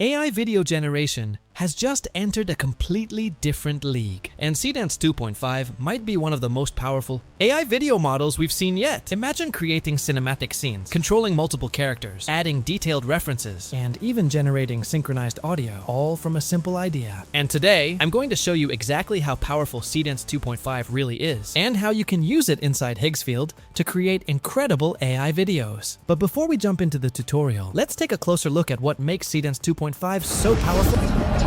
AI video generation has just entered a completely different league, and Seedance 2.5 might be one of the most powerful AI video models we've seen yet. Imagine creating cinematic scenes, controlling multiple characters, adding detailed references, and even generating synchronized audio, all from a simple idea. And today, I'm going to show you exactly how powerful Seedance 2.5 really is, and how you can use it inside Higgsfield to create incredible AI videos. But before we jump into the tutorial, let's take a closer look at what makes Seedance 2.5 so powerful.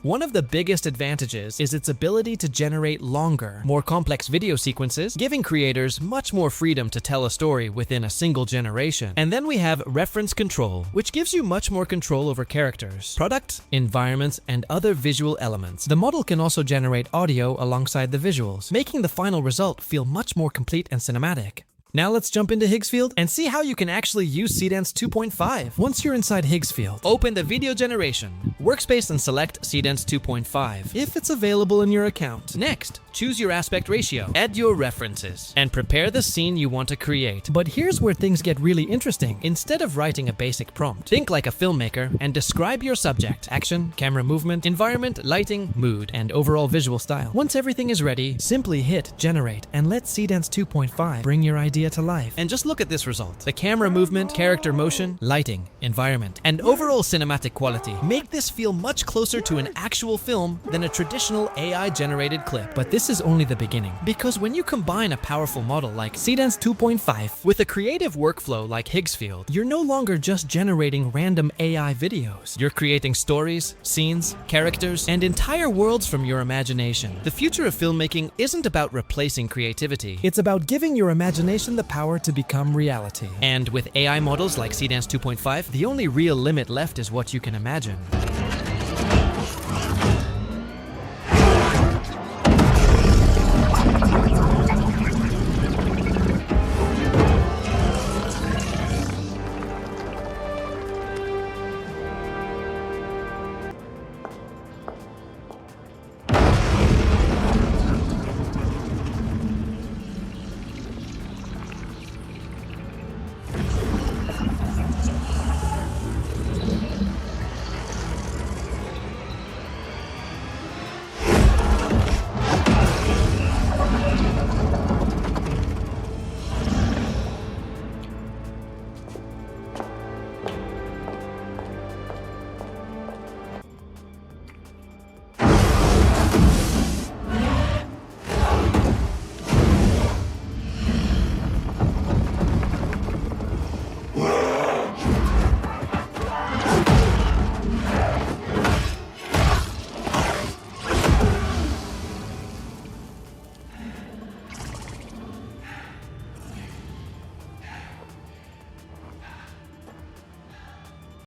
One of the biggest advantages is its ability to generate longer, more complex video sequences, giving creators much more freedom to tell a story within a single generation. And then we have reference control, which gives you much more control over characters, product, environments, and other visual elements. The model can also generate audio alongside the visuals, making the final result feel much more complete and cinematic. Now let's jump into Higgsfield and see how you can actually use Seedance 2.5. Once you're inside Higgsfield, open the video generation workspace and select Seedance 2.5 if it's available in your account. Next, choose your aspect ratio, add your references, and prepare the scene you want to create. But here's where things get really interesting. Instead of writing a basic prompt, think like a filmmaker and describe your subject, action, camera movement, environment, lighting, mood, and overall visual style. Once everything is ready, simply hit generate and let Seedance 2.5 bring your idea to life. And just look at this result. The camera movement, character motion, lighting, environment, and overall cinematic quality make this feel much closer to an actual film than a traditional AI-generated clip. But this is only the beginning, because when you combine a powerful model like Seedance 2.5 with a creative workflow like Higgsfield, you're no longer just generating random AI videos. You're creating stories, scenes, characters, and entire worlds from your imagination. The future of filmmaking isn't about replacing creativity. It's about giving your imagination the power to become reality. And with AI models like Seedance 2.5, the only real limit left is what you can imagine.